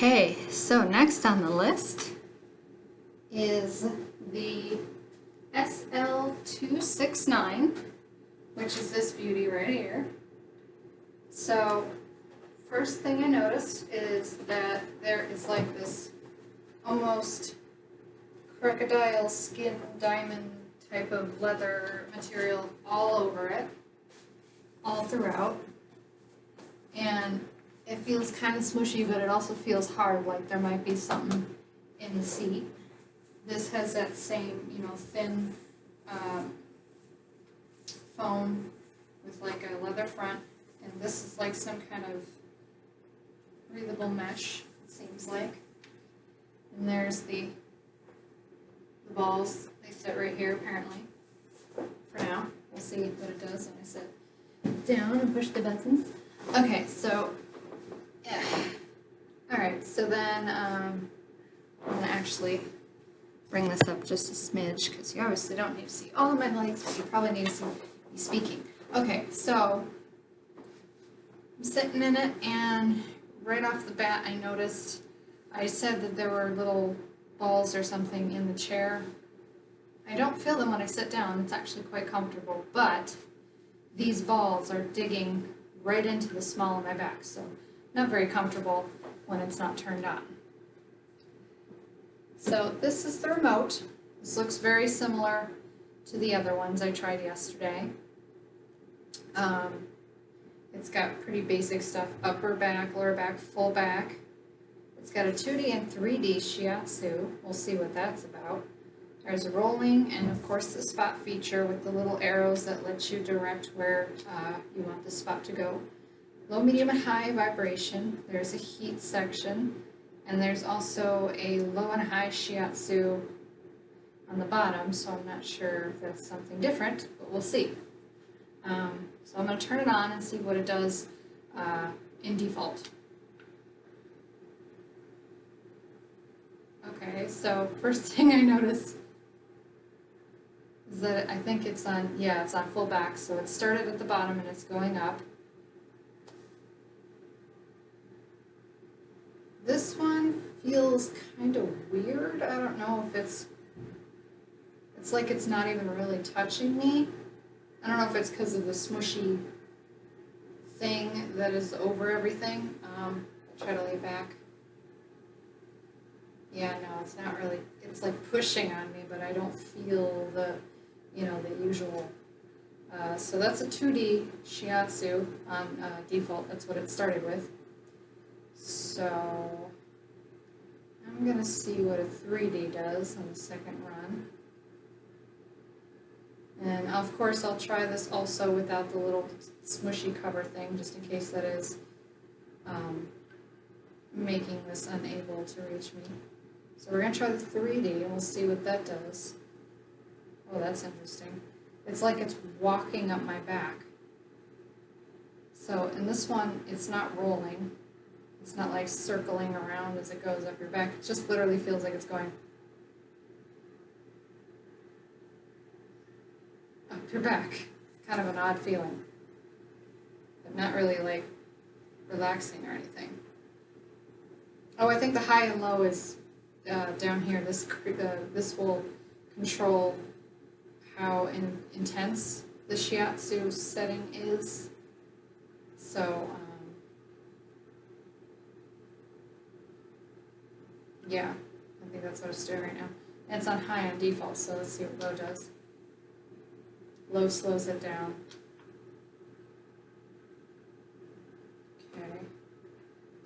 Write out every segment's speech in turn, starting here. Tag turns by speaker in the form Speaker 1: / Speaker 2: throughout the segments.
Speaker 1: Okay, so next on the list is the SL-269, which is this beauty right here. So first thing I noticed is that there is like this almost crocodile skin diamond type of leather material all over it, all throughout. And it feels kind of smushy, but it also feels hard, like there might be something in the seat. This has that same, thin foam with like a leather front, and this is like some kind of breathable mesh, it seems like. And there's the balls. They sit right here, apparently, for now. We'll see what it does when I sit down and push the buttons. Okay, so yeah. Alright, so then I'm going to actually bring this up just a smidge, because you obviously don't need to see all of my legs, but you probably need to see me speaking. Okay, so I'm sitting in it, and right off the bat I noticed, I said that there were little balls or something in the chair. I don't feel them when I sit down, it's actually quite comfortable, but these balls are digging right into the small of my back, so not very comfortable when it's not turned on. So this is the remote. This looks very similar to the other ones I tried yesterday. It's got pretty basic stuff, upper back, lower back, full back. It's got a 2D and 3D SHIATSU. We'll see what that's about. There's a rolling and of course the spot feature with the little arrows that let you direct where you want the spot to go. Low, medium, and high vibration. There's a heat section, and there's also a low and high SHIATSU on the bottom, so I'm not sure if that's something different, but we'll see. So I'm going to turn it on and see what it does in default. Okay, so first thing I noticed is that I think it's on, it's on full back, so it started at the bottom and it's going up. This one feels kind of weird. I don't know if it's like it's not even really touching me. I don't know if it's because of the smushy thing that is over everything. I'll try to lay back. Yeah, no, it's not really, it's like pushing on me, but I don't feel the, the usual. So that's a 2D SHIATSU on default. That's what it started with. So I'm going to see what a 3D does on the second run. And of course I'll try this also without the little smushy cover thing, just in case that is making this unable to reach me. So we're going to try the 3D and we'll see what that does. Oh, that's interesting. It's like it's walking up my back. So in this one, it's not rolling. It's not like circling around as it goes up your back. It just literally feels like it's going up your back. It's kind of an odd feeling, but not really like relaxing or anything. Oh, I think the high and low is down here. This will control how intense the SHIATSU setting is. So, yeah, I think that's what it's doing right now. And it's on high on default, so let's see what low does. Low slows it down. Okay.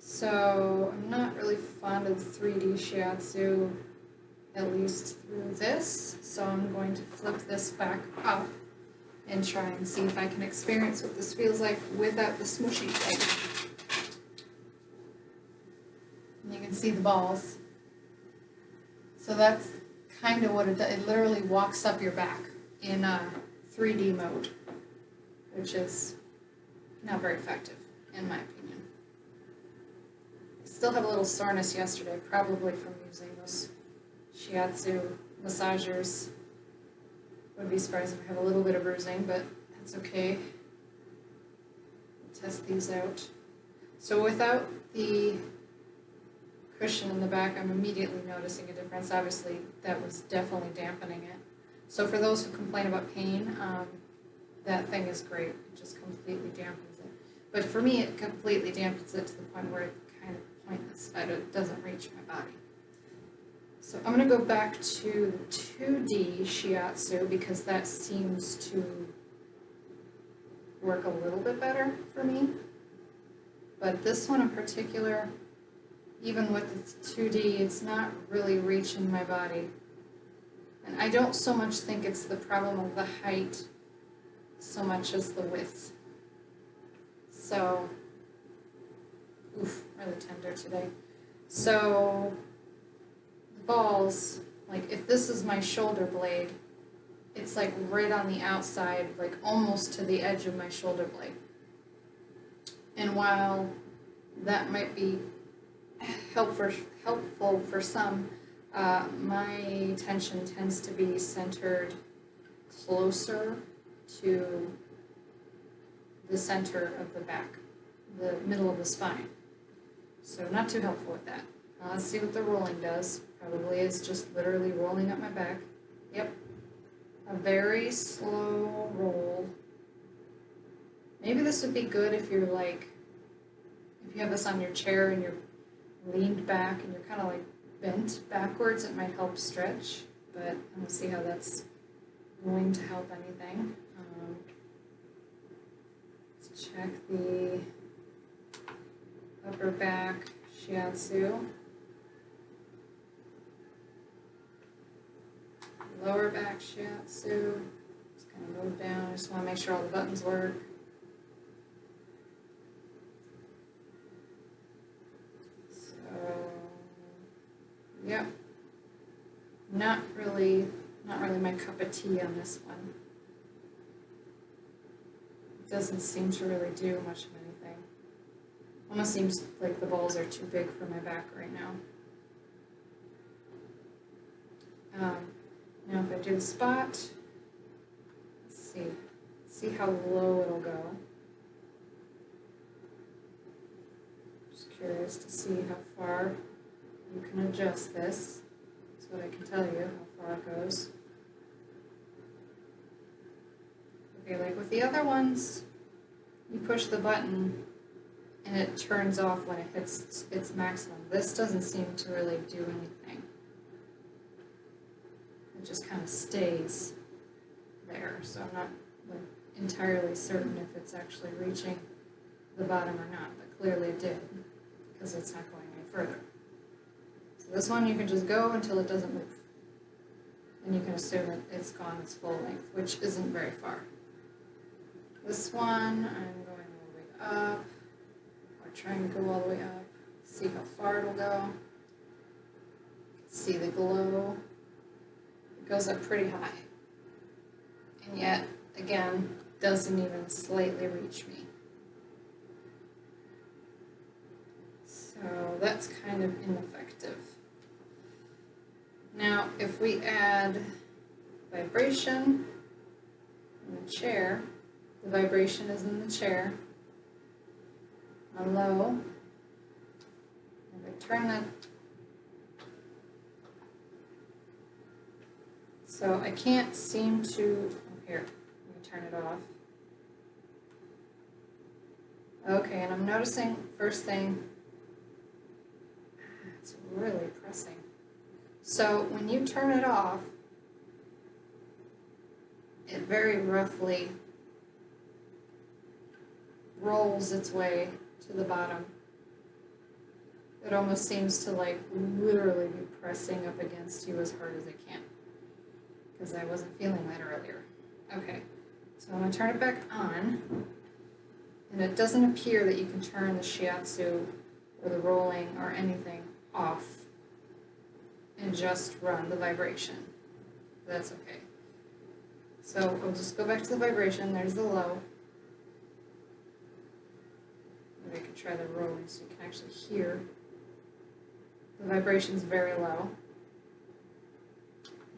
Speaker 1: So I'm not really fond of 3D SHIATSU, at least through this. So I'm going to flip this back up and try and see if I can experience what this feels like without the smushy thing. And you can see the balls. So that's kind of what it does. It literally walks up your back in 3D mode, which is not very effective, in my opinion. I still have a little soreness yesterday, probably from using those SHIATSU massagers. Wouldn't be surprised if I have a little bit of bruising, but that's okay. We'll test these out. So without the cushion in the back, I'm immediately noticing a difference. Obviously, that was definitely dampening it. So for those who complain about pain, that thing is great. It just completely dampens it. But for me, it completely dampens it to the point where it's kind of pointless. It doesn't reach my body. So I'm going to go back to the 2D SHIATSU because that seems to work a little bit better for me. But this one in particular, even with the 2D, it's not really reaching my body. And I don't so much think it's the problem of the height so much as the width. So, oof, really tender today. So, the balls, like if this is my shoulder blade, it's like right on the outside, like almost to the edge of my shoulder blade. And while that might be helpful for some, my tension tends to be centered closer to the center of the back, the middle of the spine. So not too helpful with that. Let's see what the rolling does. Probably is just literally rolling up my back. Yep. A very slow roll. Maybe this would be good if you're like, if you have this on your chair and you're leaned back and you're kind of like bent backwards, it might help stretch, but I don't see how that's going to help anything. Let's check the upper back SHIATSU. Lower back SHIATSU. Just kind of move down. I just want to make sure all the buttons work. Yep, not really my cup of tea on this one. It doesn't seem to really do much of anything. Almost seems like the balls are too big for my back right now. Now if I do the spot, let's see how low it'll go. Just curious to see how far you can adjust this. That's what I can tell you, how far it goes. Okay, like with the other ones, you push the button and it turns off when it hits its maximum. This doesn't seem to really do anything. It just kind of stays there, so I'm not like entirely certain if it's actually reaching the bottom or not, but clearly it did, because it's not going any further. So this one you can just go until it doesn't move. And you can assume it's gone its full length, which isn't very far. This one, I'm going all the way up, or trying to go all the way up, see how far it'll go. See the glow. It goes up pretty high. And yet, again, doesn't even slightly reach me. So that's kind of ineffective. Now, if we add vibration in the chair, the vibration is in the chair on low. If I turn that, so I can't seem to, oh, here, let me turn it off. Okay, and I'm noticing, first thing, it's really pressing. So when you turn it off, it very roughly rolls its way to the bottom. It almost seems to like literally be pressing up against you as hard as it can, because I wasn't feeling that earlier. Okay, so I'm going to turn it back on, and it doesn't appear that you can turn the SHIATSU or the rolling or anything off and just run the vibration. That's okay. So I'll just go back to the vibration. There's the low. Maybe I could try the rolling so you can actually hear. The vibration's very low.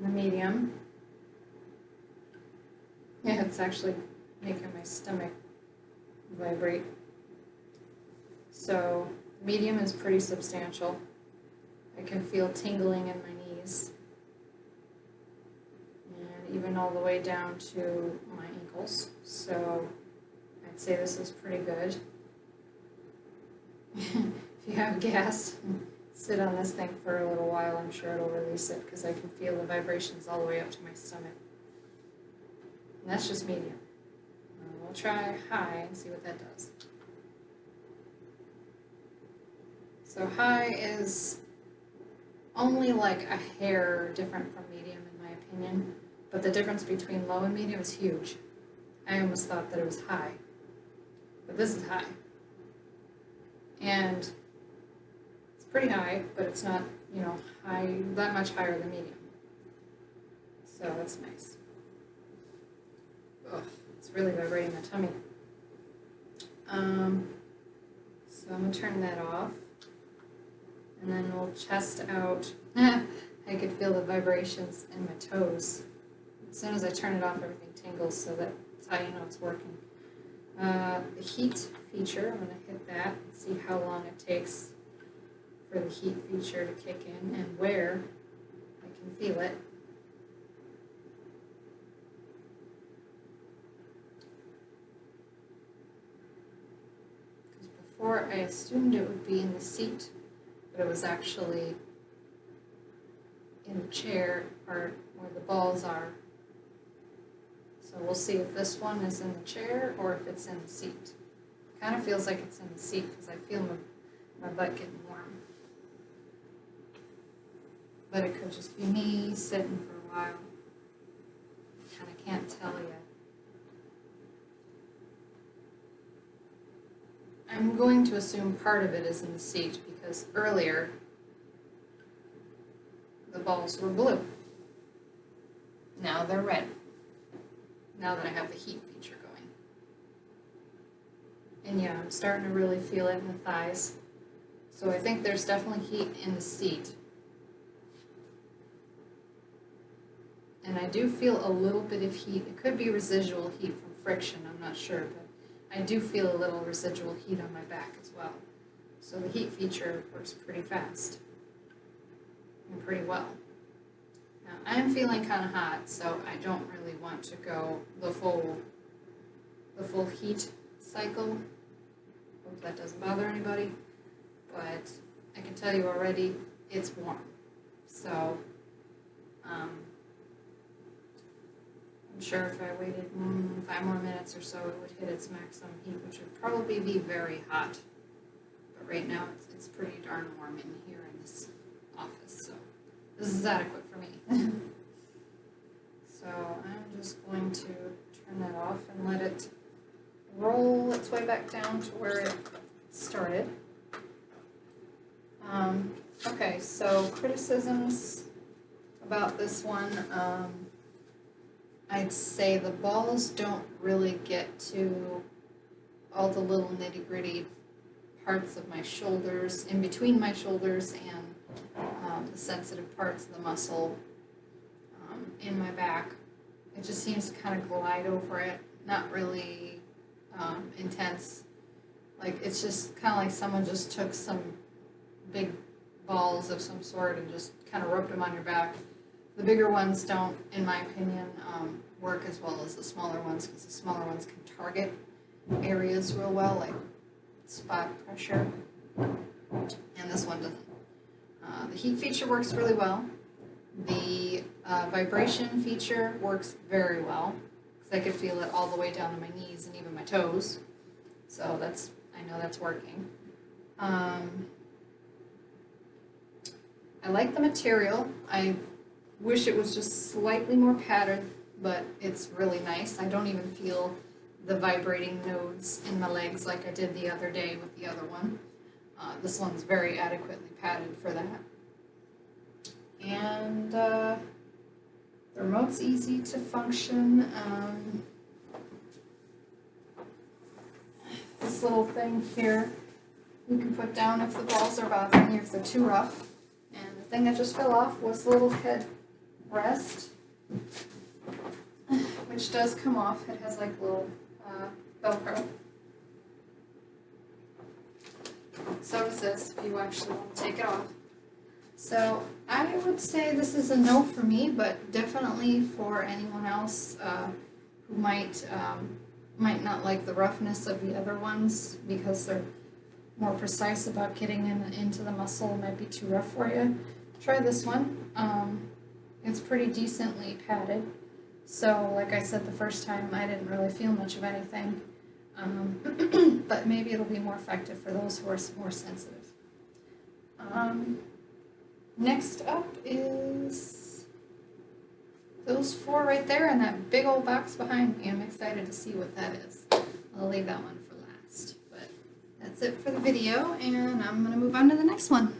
Speaker 1: The medium. Yeah, it's actually making my stomach vibrate. So medium is pretty substantial. I can feel tingling in my knees. And even all the way down to my ankles. So I'd say this is pretty good. If you have gas, sit on this thing for a little while. I'm sure it'll release it because I can feel the vibrations all the way up to my stomach. And that's just medium. We'll try high and see what that does. So high is only like a hair different from medium in my opinion, but the difference between low and medium is huge. I almost thought that it was high, but this is high. And it's pretty high, but it's not, you know, high, that much higher than medium. So that's nice. Ugh, it's really vibrating my tummy. So I'm going to turn that off. And then we'll test out. I could feel the vibrations in my toes. As soon as I turn it off, everything tingles, so that's how you know it's working. The heat feature, I'm going to hit that and see how long it takes for the heat feature to kick in and where I can feel it. Because before I assumed it would be in the seat, but it was actually in the chair part where the balls are. So we'll see if this one is in the chair or if it's in the seat. Kind of feels like it's in the seat because I feel my butt getting warm. But it could just be me sitting for a while. Kind of can't tell yet. I'm going to assume part of it is in the seat because earlier the balls were blue. Now they're red. Now that I have the heat feature going. And yeah, I'm starting to really feel it in the thighs. So I think there's definitely heat in the seat. And I do feel a little bit of heat. It could be residual heat from friction, I'm not sure, but I do feel a little residual heat on my back as well. So the heat feature works pretty fast and pretty well. Now, I'm feeling kind of hot, so I don't really want to go the full heat cycle. Hope that doesn't bother anybody, but I can tell you already it's warm. So I'm sure if I waited 5 more minutes or so, it would hit its maximum heat, which would probably be very hot. But right now, it's pretty darn warm in here in this office, so this is adequate for me. So I'm just going to turn that off and let it roll its way back down to where it started. Okay, so criticisms about this one. I'd say the balls don't really get to all the little nitty-gritty parts of my shoulders, in between my shoulders and the sensitive parts of the muscle in my back. It just seems to kind of glide over it, not really intense. Like, it's just kind of like someone just took some big balls of some sort and just kind of rubbed them on your back. The bigger ones don't, in my opinion, work as well as the smaller ones, because the smaller ones can target areas real well, like spot pressure, and this one doesn't. The heat feature works really well. The vibration feature works very well, because I could feel it all the way down to my knees and even my toes. So I know that's working. I like the material. I wish it was just slightly more padded, but it's really nice. I don't even feel the vibrating nodes in my legs like I did the other day with the other one. This one's very adequately padded for that. And the remote's easy to function. This little thing here you can put down if the balls are bothering you, if they're too rough. And the thing that just fell off was the little head rest, which does come off. It has like little Velcro. So does this, if you actually want to take it off. So I would say this is a no for me, but definitely for anyone else who might not like the roughness of the other ones because they're more precise about getting into the muscle. It might be too rough for you. Try this one. It's pretty decently padded. So like I said the first time, I didn't really feel much of anything. But maybe it'll be more effective for those who are more sensitive. Next up is those 4 right there and that big old box behind me. I'm excited to see what that is. I'll leave that one for last. But that's it for the video, and I'm going to move on to the next one.